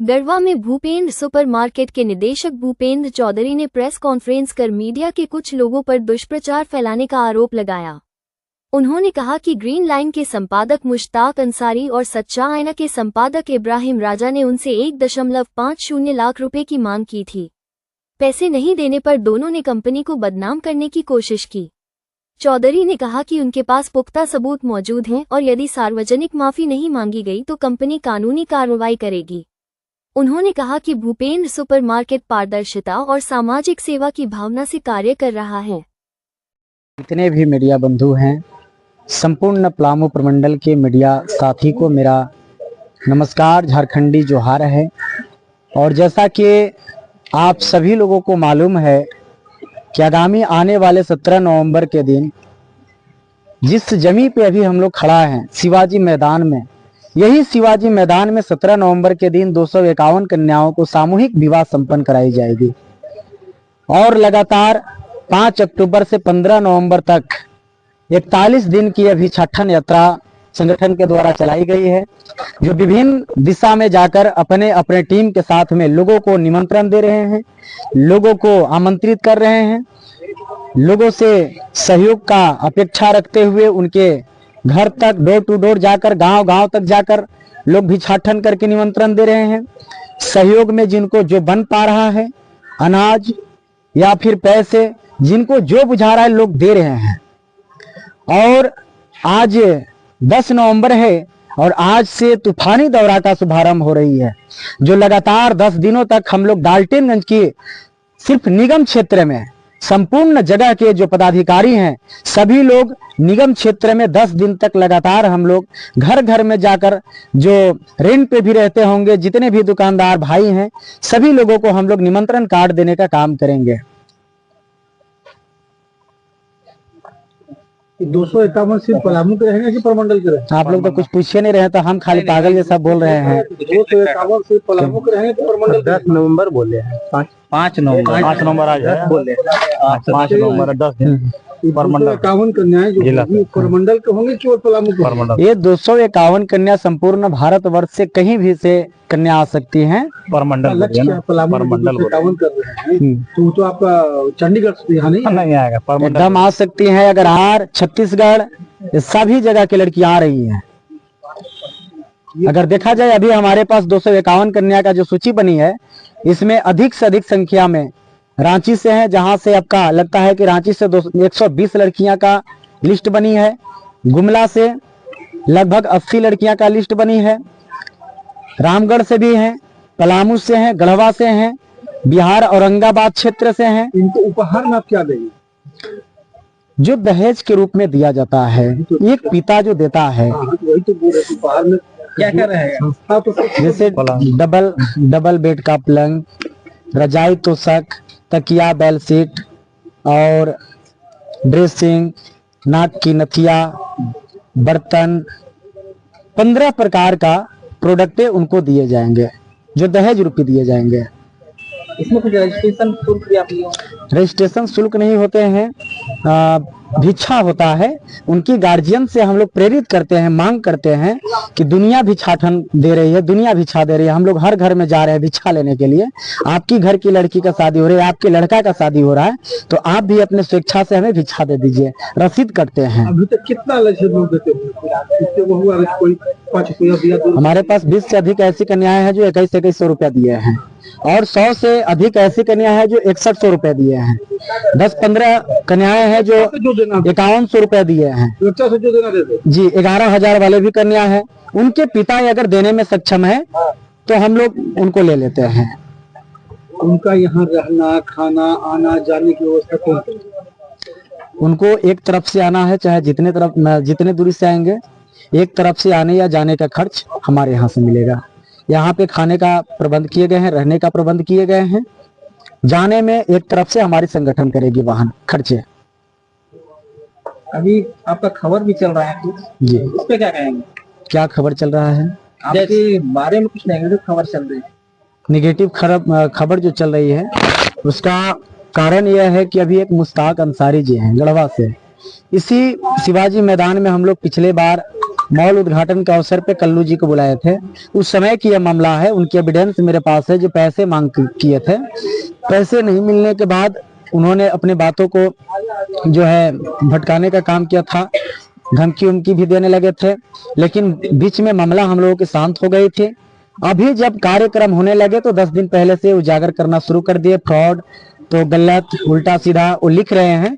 गढ़वा में भूपेंद्र सुपरमार्केट के निदेशक भूपेंद्र चौधरी ने प्रेस कॉन्फ्रेंस कर मीडिया के कुछ लोगों पर दुष्प्रचार फैलाने का आरोप लगाया। उन्होंने कहा कि ग्रीन लाइन के संपादक मुश्ताक अंसारी और सच्चा आईना के संपादक इब्राहिम राजा ने उनसे 1.50 लाख रुपए की मांग की थी। पैसे नहीं देने पर दोनों ने कंपनी को बदनाम करने की कोशिश की। चौधरी ने कहा कि उनके पास पुख्ता सबूत मौजूद हैं और यदि सार्वजनिक माफी नहीं मांगी गई तो कंपनी कानूनी कार्रवाई करेगी। उन्होंने कहा कि भूपेंद्र सुपरमार्केट पारदर्शिता और सामाजिक सेवा की भावना से कार्य कर रहा है। जितने भी मीडिया बंधु हैं, संपूर्ण पलामू प्रमंडल के मीडिया साथी को मेरा नमस्कार, झारखंडी जोहार है। और जैसा कि आप सभी लोगों को मालूम है कि आगामी आने वाले 17 नवंबर के दिन जिस जमीन पे अभी हम लोग खड़ा हैं, शिवाजी मैदान में, यही शिवाजी मैदान में 17 नवंबर के दिन 251 कन्याओं को सामूहिक विवाह संपन्न कराई जाएगी। और लगातार 5 अक्टूबर से 15 नवंबर तक 41 दिन की अभी छठन यात्रा संगठन के द्वारा चलाई गई है, जो विभिन्न दिशा में जाकर अपने अपने टीम के साथ में लोगों को निमंत्रण दे रहे हैं, लोगों को आमंत्रित कर रहे हैं, लोगों से सहयोग का अपेक्षा रखते हुए उनके घर तक डोर टू डोर जाकर, गांव गांव तक जाकर लोग भिक्षाटन करके निमंत्रण दे रहे हैं। सहयोग में जिनको जो बन पा रहा है, अनाज या फिर पैसे, जिनको जो बुझा रहा है लोग दे रहे हैं। और आज 10 नवंबर है और आज से तूफानी दौरा का शुभारंभ हो रही है, जो लगातार 10 दिनों तक हम लोग डाल्टनगंज की सिर्फ निगम क्षेत्र में संपूर्ण जगह के जो पदाधिकारी हैं, सभी लोग निगम क्षेत्र में 10 दिन तक लगातार हम लोग घर घर में जाकर, जो रेंट पे भी रहते होंगे, जितने भी दुकानदार भाई हैं, सभी लोगों को हम लोग निमंत्रण कार्ड देने का काम करेंगे। 251 सिर्फ पलामू के रहेंगे कि प्रमंडल के रहेंगे? आप लोग तो कुछ पूछे नहीं रहे, तो हम खाली पागल जैसा बोल रहे हैं। 251 सिर्फ पलामू के रहेंगे तो प्रमंडल? 10 नवंबर बोले हैं, 5 नवंबर आज है, बोले 5 नवंबर 10 दिन। 251 कन्याएं जो प्रमंडल के होंगे केवल पलामू के? ये 251 कन्या संपूर्ण भारतवर्ष से कहीं भी से कन्या आ सकती हैं। परमंडल परमंडल कर रहे हैं, तो आपका चंडीगढ़ से यहाँ नहीं आएगा, एकदम आ सकती हैं। अगर हार छत्तीसगढ़, सभी जगह की लड़की आ रही हैं। अगर देखा जाए, अभी हमारे पास 251 कन्या का जो सूची बनी है, इसमें अधिक से अधिक संख्या में रांची से है, जहां से आपका लगता है कि रांची से 120 लड़कियां का लिस्ट बनी है। गुमला से लगभग 80 लड़कियां का लिस्ट बनी है। रामगढ़ से भी हैं, पलामू से हैं, गढ़वा से हैं, बिहार औरंगाबाद क्षेत्र से हैं। इनको उपहार में आप क्या देंगे? जो दहेज के रूप में दिया जाता है, एक पिता जो देता है, वही तो बोल रहे, उपहार में क्या क्या रहेगा? जैसे डबल बेड का पलंग, रजाई तोशक, तकिया, बेडशीट और ड्रेसिंग, नाक की नथिया, बर्तन, 15 प्रकार का प्रोडक्ट उनको दिए जाएंगे, जो दहेज रूपी दिए जाएंगे। इसमें कुछ रजिस्ट्रेशन शुल्क भी आप लिए? रजिस्ट्रेशन शुल्क नहीं होते हैं, भिक्षा होता है। उनकी गार्जियन से हम लोग प्रेरित करते हैं, मांग करते हैं कि दुनिया भिक्षाटन दे रही है, दुनिया भिक्षा दे रही है, हम लोग हर घर में जा रहे हैं भिक्षा लेने के लिए। आपकी घर की लड़की का शादी हो रही है, आपके लड़का का शादी हो रहा है, तो आप भी अपने स्वेच्छा से हमें भिक्षा दे दीजिए, रसीद करते हैं। अभी तक कितना लोग देते हैं? हमारे पास 20 से अधिक ऐसी कन्याएं हैं जो 2100 रुपया दिए हैं, और 100 से अधिक ऐसी कन्या है जो 6100 रुपए दिए हैं। 10-15 कन्याएं हैं जो 5100 रुपए दिए हैं। जी, 11,000 वाले भी कन्या है। उनके पिता अगर देने में सक्षम है तो हम लोग उनको ले लेते हैं। उनका यहाँ रहना, खाना, आना जाने की व्यवस्था कौन करे? उनको एक तरफ से आना है, चाहे जितने दूरी से आएंगे, एक तरफ से आने या जाने का खर्च हमारे यहाँ से मिलेगा। यहाँ पे खाने का प्रबंध किए गए हैं, रहने का प्रबंध किए गए हैं। जाने में एक तरफ से हमारी संगठन करेगी वाहन खर्चे। अभी आपका खबर भी चल रहा है जी, इस पे क्या कहेंगे? क्या खबर चल रहा है? आपके बारे में कुछ नेगेटिव खबर चल रही है? निगेटिव खबर जो चल रही है, उसका कारण यह है कि अभी एक मुश्ताक अंसारी जी हैं गढ़वा से। इसी शिवाजी मैदान में हम लोग पिछले बार मॉल उद्घाटन के अवसर पे कल्लू जी को बुलाए थे। उस समय की यह मामला है, उनकी एविडेंस मेरे पास है, जो पैसे मांग किए थे। पैसे नहीं मिलने के बाद उन्होंने अपने बातों को जो है भटकाने का काम किया था, धमकी उमकी भी देने लगे थे, लेकिन बीच में मामला हम लोगों की शांत हो गई थी। अभी जब कार्यक्रम होने लगे तो 10 दिन पहले से उजागर करना शुरू कर दिए। फ्रॉड तो गलत उल्टा सीधा वो लिख रहे हैं,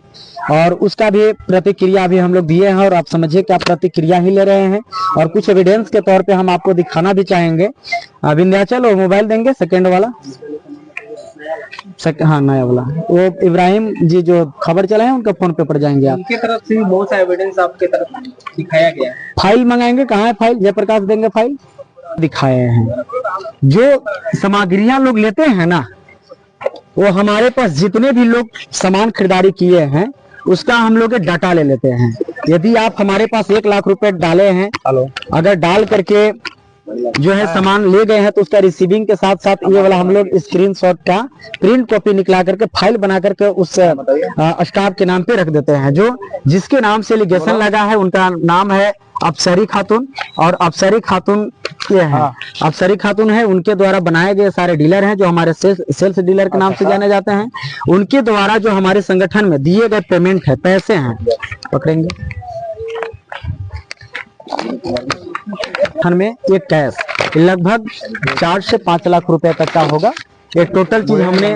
और उसका भी प्रतिक्रिया भी हम लोग दिए हैं, और आप समझिए कि आप प्रतिक्रिया ही ले रहे हैं, और कुछ एविडेंस के तौर पे हम आपको दिखाना भी चाहेंगे। विंध्याचल वो मोबाइल देंगे सेकंड वाला, हाँ नया वाला, वो इब्राहिम जी जो खबर चला है उनका फोन पे पड़ जाएंगे आप। उनकी तरफ से बहुत सा एविडेंस आपके तरफ दिखाया गया है। फाइल मंगाएंगे, कहाँ है फाइल? जयप्रकाश देंगे फाइल, दिखाए हैं। जो सामग्रियां लोग लेते हैं ना, वो हमारे पास जितने भी लोग सामान खरीदारी किए हैं उसका हम लोग डाटा ले लेते हैं। यदि आप हमारे पास 1 लाख रुपए डाले हैं, अगर डाल करके जो है सामान ले गए हैं, तो उसका रिसीविंग के साथ साथ ये वाला हम लोग स्क्रीनशॉट का प्रिंट कॉपी निकला करके फाइल बना करके उस स्टाफ के नाम पे रख देते हैं। जो जिसके नाम से एलिगेशन लगा है उनका नाम है अफसरी खातून, और अफसरी खातून ये है, अफसरी खातून है, उनके द्वारा बनाए गए सारे डीलर हैं जो हमारे सेल्स डीलर के नाम से जाने जाते हैं। उनके द्वारा जो हमारे संगठन में दिए गए पेमेंट है, पैसे हैं, पकड़ेंगे में एक कैश लगभग 4 से 5 लाख रुपए तक का होगा। ये टोटल चीज हमने,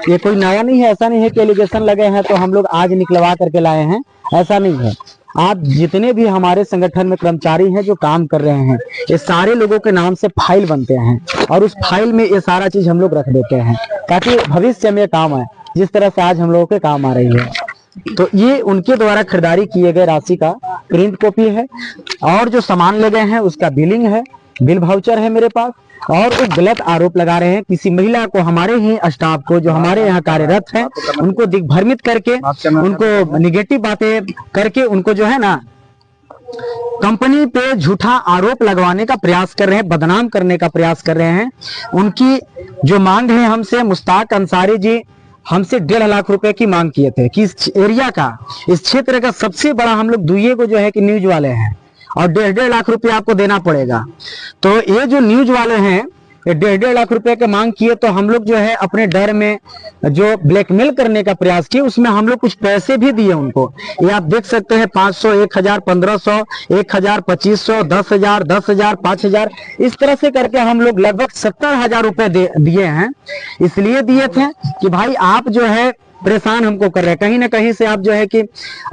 ये कोई नया नहीं है, ऐसा नहीं है कि एलिगेशन लगे हैं तो हम लोग आज निकलवा करके लाए हैं, ऐसा नहीं है। आप जितने भी हमारे संगठन में कर्मचारी हैं जो काम कर रहे हैं, ये सारे लोगों के नाम से फाइल बनते हैं, और उस फाइल में ये सारा चीज हम लोग रख देते हैं ताकि भविष्य में काम आए, जिस तरह से आज हम लोगों के काम आ रही है। तो ये उनके द्वारा खरीदारी किए गए राशि का प्रिंट कॉपी है, और जो सामान ले गए हैं उसका बिलिंग है, बिल वाउचर है मेरे पास। और वो गलत आरोप लगा रहे हैं किसी महिला को, हमारे ही स्टाफ को जो हमारे यहाँ कार्यरत हैं, उनको दिग्भ्रमित करके, उनको निगेटिव बातें करके, उनको जो है ना कंपनी पे झूठा आरोप लगवाने का प्रयास कर रहे हैं, बदनाम करने का प्रयास कर रहे हैं। उनकी जो मांग है हमसे, मुश्ताक अंसारी जी हमसे 1.5 लाख रुपए की मांग किए थे कि इस एरिया का, इस क्षेत्र का सबसे बड़ा हम लोग दुइये को जो है कि न्यूज वाले हैं, और 1.5 लाख रुपए आपको देना पड़ेगा। तो ये जो न्यूज वाले हैं, ये 1.5 लाख रुपए के मांग किए, तो हम लोग जो है अपने डर में जो ब्लैकमेल करने का प्रयास किए, उसमें हम लोग कुछ पैसे भी दिए उनको। ये आप देख सकते हैं 500, 1000, 1500, 1000, 2500, 10,000, 10,000, 5,000, इस तरह से करके हम लोग लगभग 70,000 रुपए दिए हैं। इसलिए दिए थे कि भाई आप जो है परेशान हमको कर रहे हैं कहीं ना कहीं से, आप जो है कि,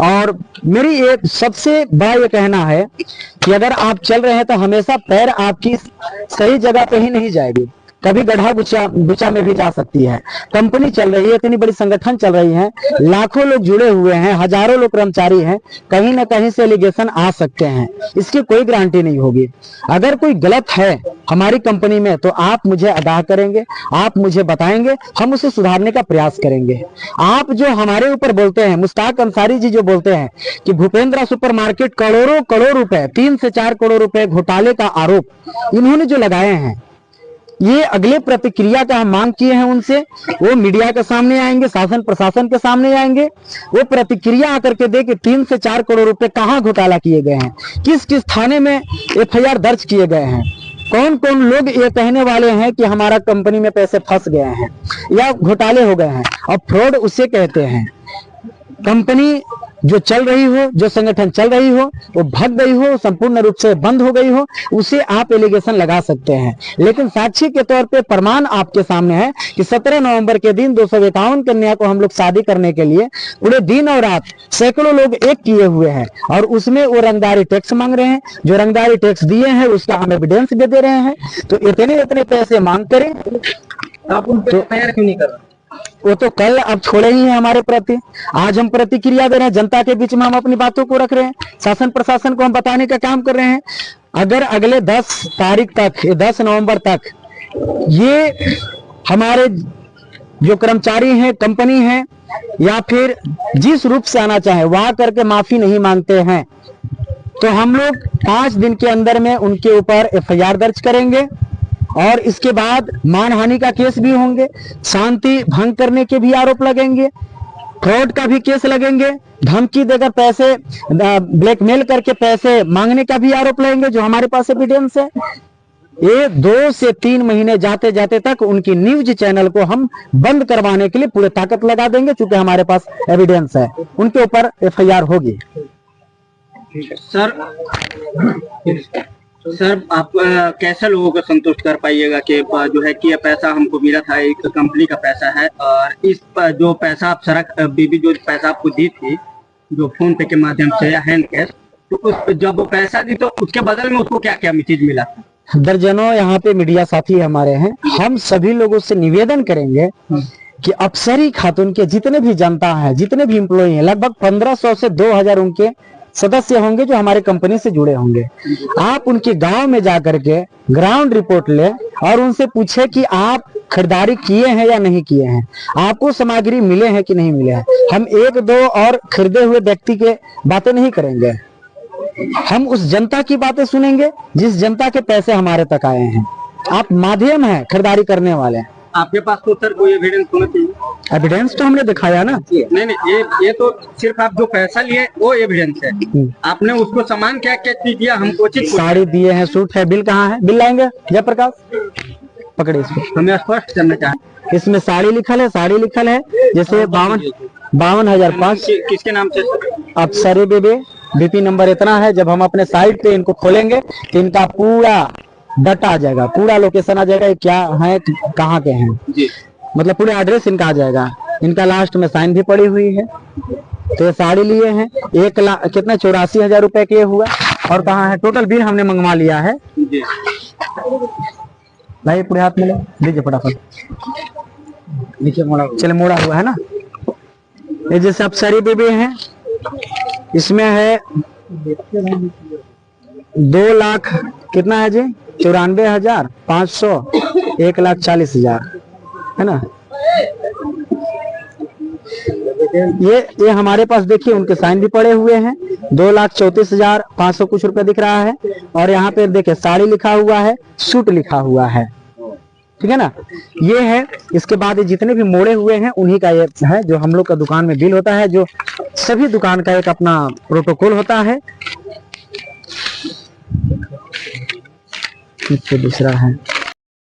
और मेरी ये सबसे बड़ा ये कहना है कि अगर आप चल रहे हैं तो हमेशा पैर आपकी सही जगह पे ही नहीं जाएगी, कभी गड्ढा गुचा में भी जा सकती है। कंपनी चल रही है, इतनी बड़ी संगठन चल रही है, लाखों लोग जुड़े हुए हैं, हजारों लोग कर्मचारी हैं, कहीं ना कहीं से एलिगेशन आ सकते हैं, इसकी कोई गारंटी नहीं होगी। अगर कोई गलत है हमारी कंपनी में तो आप मुझे आगाह करेंगे, आप मुझे बताएंगे, हम उसे सुधारने का प्रयास करेंगे। आप जो हमारे ऊपर बोलते हैं, मुश्ताक अंसारी जी जो बोलते हैं कि भूपेंद्रा सुपरमार्केट करोड़ों रुपए, 3 से 4 करोड़ रुपए घोटाले का आरोप इन्होंने जो लगाए हैं, ये अगले प्रतिक्रिया का हम मांग किए हैं उनसे, वो मीडिया के सामने आएंगे, शासन प्रशासन के सामने आएंगे, वो प्रतिक्रिया आकर के दे कि 3 से 4 करोड़ रुपए कहाँ घोटाला किए गए हैं, किस किस थाने में FIR दर्ज किए गए हैं, कौन कौन लोग ये कहने वाले हैं कि हमारा कंपनी में पैसे फंस गए हैं या घोटाले हो गए हैं। और फ्रॉड उसे कहते हैं, कंपनी जो चल रही हो, जो संगठन चल रही हो, वो भग गई हो, संपूर्ण रूप से बंद हो गई हो, उसे आप एलिगेशन लगा सकते हैं। लेकिन साक्षी के तौर पे प्रमाण आपके सामने है कि 17 नवंबर के दिन 251 कन्या को हम लोग शादी करने के लिए पूरे दिन और रात सैकड़ों लोग एक किए हुए हैं, और उसमें वो रंगदारी टैक्स मांग रहे हैं। जो रंगदारी टैक्स दिए हैं उसका हम एविडेंस भी दे रहे हैं। तो इतने पैसे मांग करें, आप उन पे FIR क्यों नहीं कर रहे? वो तो कल अब छोड़े ही हैं हमारे प्रति, आज हम प्रतिक्रिया दे रहे हैं, जनता के बीच में हम अपनी बातों को रख रहे हैं, शासन प्रशासन को हम बताने का काम कर रहे हैं। अगर अगले 10 तारीख तक, 10 नवंबर तक ये हमारे जो कर्मचारी हैं, कंपनी है, या फिर जिस रूप से आना चाहे वहां करके माफी नहीं मांगते हैं, तो हम लोग 5 दिन के अंदर में उनके ऊपर FIR दर्ज करेंगे, और इसके बाद मानहानि का केस भी होंगे, शांति भंग करने के भी आरोप लगेंगे, फ्रॉड का भी केस लगेंगे, धमकी देकर पैसे ब्लैकमेल करके पैसे मांगने का भी आरोप लगेंगे, जो हमारे पास एविडेंस है। ये 2 से 3 महीने जाते जाते तक उनकी न्यूज चैनल को हम बंद करवाने के लिए पूरी ताकत लगा देंगे, क्योंकि हमारे पास एविडेंस है। उनके ऊपर FIR होगी। सर आप कैसे लोगों को संतुष्ट कर पाइएगा कि जो है कि ये पैसा हमको मिला था, एक कंपनी का पैसा है, और इस पर जो पैसा आप सड़क बीबी जो पैसा आपको दी थी जो फोन पे के माध्यम से या हैंड कैश, तो उस जब वो पैसा दी तो उसके बदल में उसको क्या क्या चीज मिला? दर्जनों यहाँ पे मीडिया साथी हमारे हैं। हम सभी लोगों से निवेदन करेंगे कि अफसरी खातून के जितने भी जनता है, जितने भी एम्प्लॉय हैं, लगभग 1500 से 2000 उनके सदस्य होंगे जो हमारे कंपनी से जुड़े होंगे। आप उनके गांव में जाकर के ग्राउंड रिपोर्ट ले और उनसे पूछे कि आप खरीदारी किए हैं या नहीं किए हैं, आपको सामग्री मिले हैं कि नहीं मिले हैं। हम 1-2 और खरीदे हुए व्यक्ति के बातें नहीं करेंगे, हम उस जनता की बातें सुनेंगे जिस जनता के पैसे हमारे तक आए हैं। आप माध्यम है खरीदारी करने वाले। आपके पास तो सर कोई एविडेंस होना चाहिए। एविडेंस तो हमने दिखाया ना। नहीं, ये तो सिर्फ आप जो पैसा लिए वो एविडेंस है। आपने उसको सामान क्या क्या चीज दिया हमको? साड़ी दिए हैं, सूट है, बिल कहाँ है? बिल लाएंगे जयप्रकाश, पकड़े इसको। हमें स्पष्ट करना चाहें। इसमें साड़ी लिखल है, साड़ी लिखल है, जैसे 52,005 किसके नाम से? अफसरे बेबे, BP नंबर इतना है। जब हम अपने साइट पे इनको खोलेंगे तो इनका पूरा डाटा आ जाएगा, पूरा लोकेशन आ जाएगा, क्या है, कहाँ के हैं जी, मतलब पूरा एड्रेस इनका आ जाएगा। इनका लास्ट में साइन भी पड़ी हुई है। तो ये साड़ी लिए हैं 1 लाख कितना 84,000 रुपए के हुआ। और कहाँ है टोटल बिल हमने मंगवा लिया है जी। भाई पूरे हाथ में ले दीजिए फटाफट, नीचे मोड़ा, चले मोड़ा हुआ है ना। ये जैसे अफसरी बेबी है, इसमें है 2 लाख कितना है जी, 94,500, 1,40,000 है ना। ये हमारे पास देखिए उनके साइन भी पड़े हुए हैं। 2,34,500 कुछ रुपए दिख रहा है। और यहाँ पे देखिए साड़ी लिखा हुआ है, सूट लिखा हुआ है, ठीक है ना। ये है। इसके बाद ये जितने भी मोड़े हुए हैं उन्हीं का ये है, जो हम लोग का दुकान में बिल होता है, जो सभी दुकान का एक अपना प्रोटोकॉल होता है। दूसरा है